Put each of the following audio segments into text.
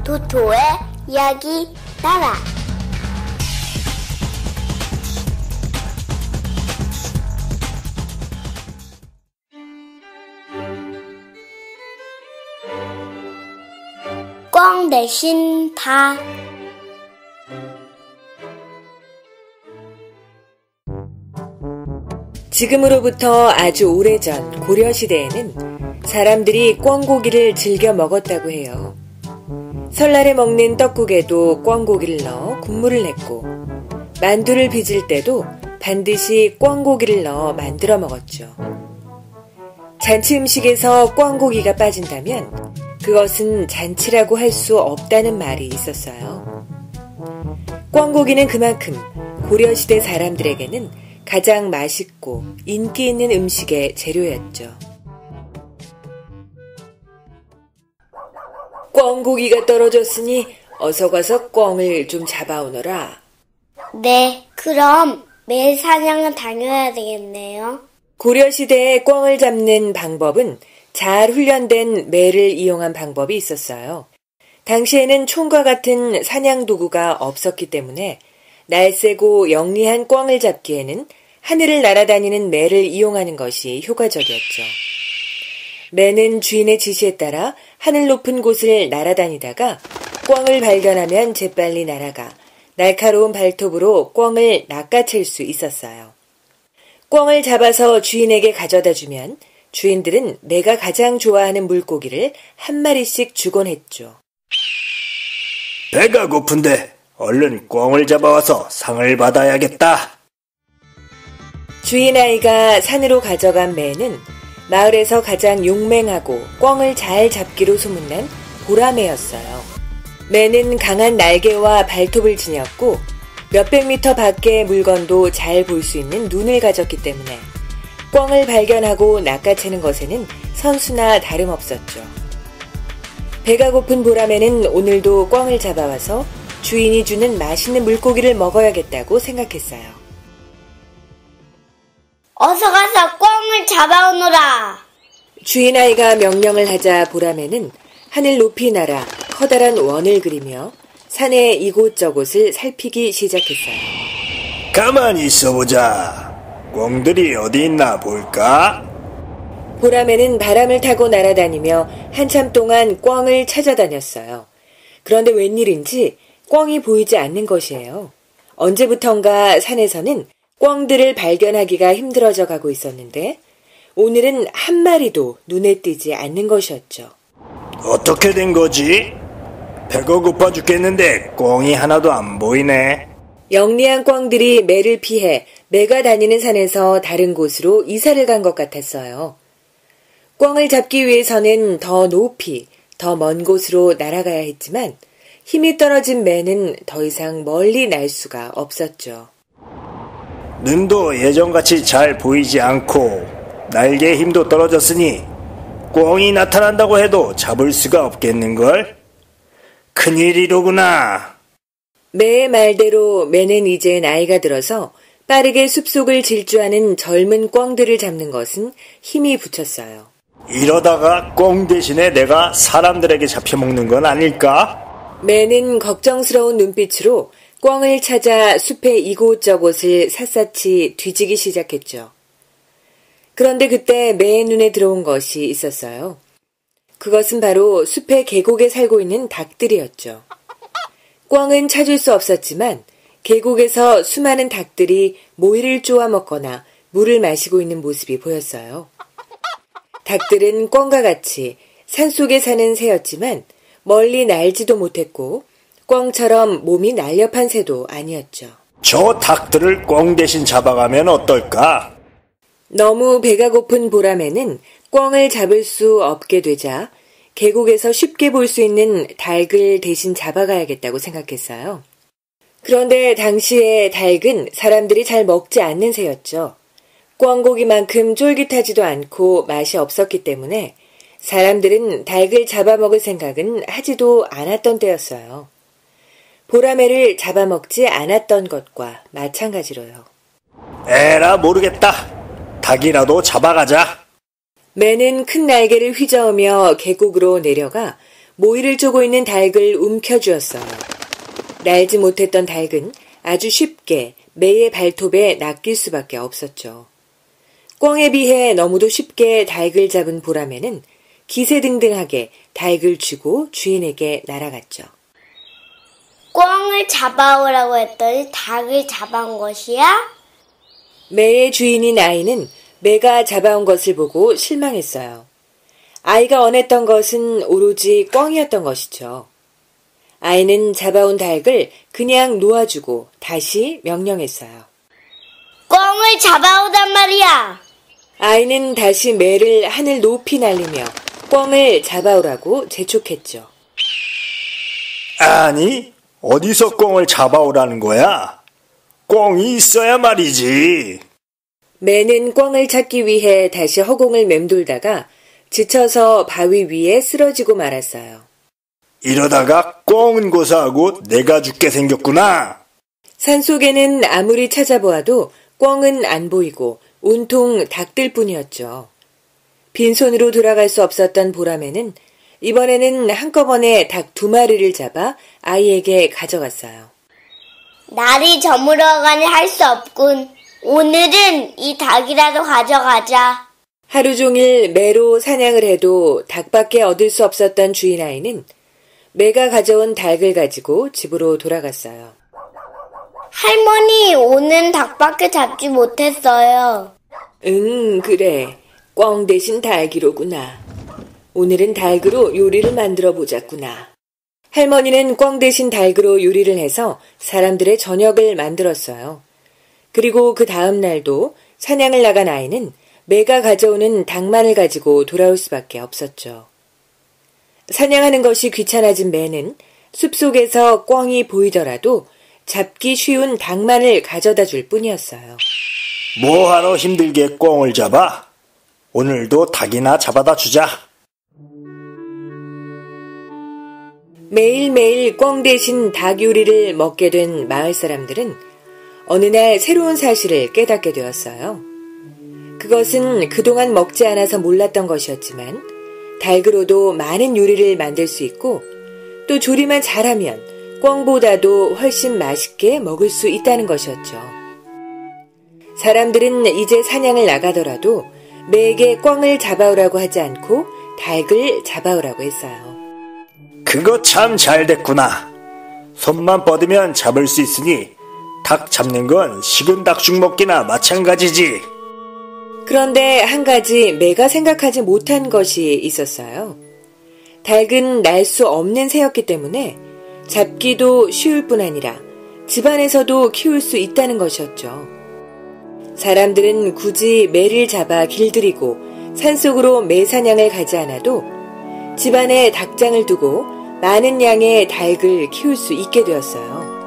토토의 이야기 나라. 꿩 대신 다. 지금으로부터 아주 오래전 고려시대에는 사람들이 꿩고기를 즐겨 먹었다고 해요. 설날에 먹는 떡국에도 꿩고기를 넣어 국물을 냈고, 만두를 빚을 때도 반드시 꿩고기를 넣어 만들어 먹었죠. 잔치 음식에서 꿩고기가 빠진다면 그것은 잔치라고 할 수 없다는 말이 있었어요. 꿩고기는 그만큼 고려시대 사람들에게는 가장 맛있고 인기 있는 음식의 재료였죠. 꿩고기가 떨어졌으니 어서 가서 꿩을 좀 잡아오너라. 네, 그럼 매일 사냥을 다녀야 되겠네요. 고려시대에 꿩을 잡는 방법은 잘 훈련된 매를 이용한 방법이 있었어요. 당시에는 총과 같은 사냥 도구가 없었기 때문에 날쌔고 영리한 꿩을 잡기에는 하늘을 날아다니는 매를 이용하는 것이 효과적이었죠. 매는 주인의 지시에 따라 하늘 높은 곳을 날아다니다가 꿩을 발견하면 재빨리 날아가 날카로운 발톱으로 꿩을 낚아챌 수 있었어요. 꿩을 잡아서 주인에게 가져다 주면 주인들은 내가 가장 좋아하는 물고기를 한 마리씩 주곤 했죠. 배가 고픈데 얼른 꿩을 잡아와서 상을 받아야겠다. 주인 아이가 산으로 가져간 매는 마을에서 가장 용맹하고 꿩을 잘 잡기로 소문난 보라매였어요. 매는 강한 날개와 발톱을 지녔고 몇백 미터 밖의 물건도 잘 볼 수 있는 눈을 가졌기 때문에 꿩을 발견하고 낚아채는 것에는 선수나 다름없었죠. 배가 고픈 보라매는 오늘도 꿩을 잡아와서 주인이 주는 맛있는 물고기를 먹어야겠다고 생각했어요. 어서 가서 꿩을 잡아오너라. 주인 아이가 명령을 하자 보라매는 하늘 높이 날아 커다란 원을 그리며 산의 이곳저곳을 살피기 시작했어요. 가만히 있어보자. 꿩들이 어디 있나 볼까? 보라매는 바람을 타고 날아다니며 한참 동안 꿩을 찾아다녔어요. 그런데 웬일인지 꿩이 보이지 않는 것이에요. 언제부턴가 산에서는 꿩들을 발견하기가 힘들어져 가고 있었는데 오늘은 한 마리도 눈에 띄지 않는 것이었죠. 어떻게 된 거지? 배가 고파 죽겠는데 꿩이 하나도 안 보이네. 영리한 꿩들이 매를 피해 매가 다니는 산에서 다른 곳으로 이사를 간 것 같았어요. 꿩을 잡기 위해서는 더 높이, 더 먼 곳으로 날아가야 했지만 힘이 떨어진 매는 더 이상 멀리 날 수가 없었죠. 눈도 예전같이 잘 보이지 않고 날개의 힘도 떨어졌으니 꿩이 나타난다고 해도 잡을 수가 없겠는걸? 큰일이로구나. 매의 말대로 매는 이제 나이가 들어서 빠르게 숲속을 질주하는 젊은 꿩들을 잡는 것은 힘이 붙였어요. 이러다가 꿩 대신에 내가 사람들에게 잡혀먹는 건 아닐까? 매는 걱정스러운 눈빛으로 꿩을 찾아 숲의 이곳저곳을 샅샅이 뒤지기 시작했죠. 그런데 그때 매의 눈에 들어온 것이 있었어요. 그것은 바로 숲의 계곡에 살고 있는 닭들이었죠. 꿩은 찾을 수 없었지만 계곡에서 수많은 닭들이 모이를 쪼아 먹거나 물을 마시고 있는 모습이 보였어요. 닭들은 꿩과 같이 산속에 사는 새였지만 멀리 날지도 못했고 꿩처럼 몸이 날렵한 새도 아니었죠. 저 닭들을 꿩 대신 잡아가면 어떨까? 너무 배가 고픈 보라매는 꿩을 잡을 수 없게 되자 계곡에서 쉽게 볼 수 있는 닭을 대신 잡아가야겠다고 생각했어요. 그런데 당시에 닭은 사람들이 잘 먹지 않는 새였죠. 꿩고기만큼 쫄깃하지도 않고 맛이 없었기 때문에 사람들은 닭을 잡아먹을 생각은 하지도 않았던 때였어요. 보라매를 잡아먹지 않았던 것과 마찬가지로요. 에라 모르겠다. 닭이라도 잡아가자. 매는 큰 날개를 휘저으며 계곡으로 내려가 모이를 쪼고 있는 닭을 움켜쥐었어요. 날지 못했던 닭은 아주 쉽게 매의 발톱에 낚일 수밖에 없었죠. 꿩에 비해 너무도 쉽게 닭을 잡은 보라매는 기세등등하게 닭을 쥐고 주인에게 날아갔죠. 꿩을 잡아오라고 했더니 닭을 잡아온 것이야? 매의 주인인 아이는 매가 잡아온 것을 보고 실망했어요. 아이가 원했던 것은 오로지 꿩이었던 것이죠. 아이는 잡아온 닭을 그냥 놓아주고 다시 명령했어요. 꿩을 잡아오단 말이야. 아이는 다시 매를 하늘 높이 날리며 꿩을 잡아오라고 재촉했죠. 아니, 어디서 꿩을 잡아오라는 거야? 꿩이 있어야 말이지. 매는 꿩을 찾기 위해 다시 허공을 맴돌다가 지쳐서 바위 위에 쓰러지고 말았어요. 이러다가 꿩은 고사하고 내가 죽게 생겼구나. 산속에는 아무리 찾아보아도 꿩은 안 보이고 온통 닭들 뿐이었죠. 빈손으로 돌아갈 수 없었던 보라매는 이번에는 한꺼번에 닭 2마리를 잡아 아이에게 가져갔어요. 날이 저물어가니 할 수 없군. 오늘은 이 닭이라도 가져가자. 하루 종일 매로 사냥을 해도 닭밖에 얻을 수 없었던 주인 아이는 매가 가져온 닭을 가지고 집으로 돌아갔어요. 할머니, 오늘 닭밖에 잡지 못했어요. 그래. 꿩 대신 닭이로구나. 오늘은 닭으로 요리를 만들어 보자꾸나. 할머니는 꿩 대신 닭으로 요리를 해서 사람들의 저녁을 만들었어요. 그리고 그 다음 날도 사냥을 나간 아이는 매가 가져오는 닭만을 가지고 돌아올 수밖에 없었죠. 사냥하는 것이 귀찮아진 매는 숲속에서 꿩이 보이더라도 잡기 쉬운 닭만을 가져다 줄 뿐이었어요. 뭐하러 힘들게 꿩을 잡아? 오늘도 닭이나 잡아다 주자. 매일매일 꿩 대신 닭 요리를 먹게 된 마을 사람들은 어느 날 새로운 사실을 깨닫게 되었어요. 그것은 그동안 먹지 않아서 몰랐던 것이었지만 닭으로도 많은 요리를 만들 수 있고 또 조리만 잘하면 꿩보다도 훨씬 맛있게 먹을 수 있다는 것이었죠. 사람들은 이제 사냥을 나가더라도 매에게 꿩을 잡아오라고 하지 않고 닭을 잡아오라고 했어요. 그거 참 잘 됐구나. 손만 뻗으면 잡을 수 있으니 닭 잡는 건 식은 닭죽 먹기나 마찬가지지. 그런데 한 가지 매가 생각하지 못한 것이 있었어요. 닭은 날 수 없는 새였기 때문에 잡기도 쉬울 뿐 아니라 집안에서도 키울 수 있다는 것이었죠. 사람들은 굳이 매를 잡아 길들이고 산속으로 매 사냥을 가지 않아도 집안에 닭장을 두고 많은 양의 닭을 키울 수 있게 되었어요.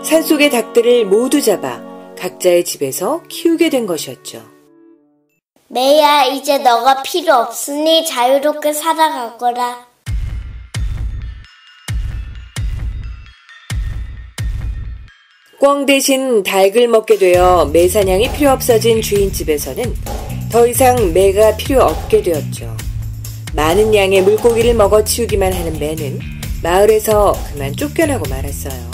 산속의 닭들을 모두 잡아 각자의 집에서 키우게 된 것이었죠. 매야, 이제 너가 필요 없으니 자유롭게 살아가거라. 꿩 대신 닭을 먹게 되어 매 사냥이 필요 없어진 주인 집에서는 더 이상 매가 필요 없게 되었죠. 많은 양의 물고기를 먹어 치우기만 하는 매는 마을에서 그만 쫓겨나고 말았어요.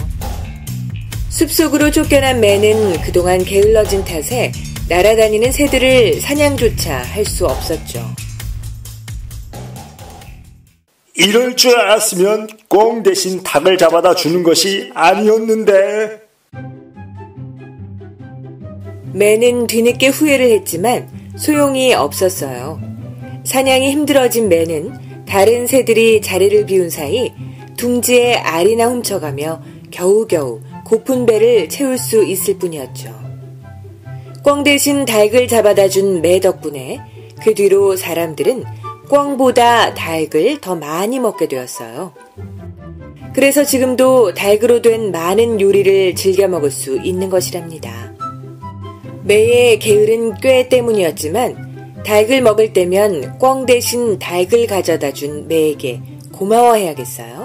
숲속으로 쫓겨난 매는 그동안 게을러진 탓에 날아다니는 새들을 사냥조차 할 수 없었죠. 이럴 줄 알았으면 꿩 대신 닭을 잡아다 주는 것이 아니었는데. 매는 뒤늦게 후회를 했지만 소용이 없었어요. 사냥이 힘들어진 매는 다른 새들이 자리를 비운 사이 둥지에 알이나 훔쳐가며 겨우겨우 고픈 배를 채울 수 있을 뿐이었죠. 꿩 대신 닭을 잡아다 준 매 덕분에 그 뒤로 사람들은 꿩보다 닭을 더 많이 먹게 되었어요. 그래서 지금도 닭으로 된 많은 요리를 즐겨 먹을 수 있는 것이랍니다. 매의 게으른 꾀 때문이었지만 닭을 먹을 때면 꿩 대신 닭을 가져다 준 매에게 고마워해야겠어요.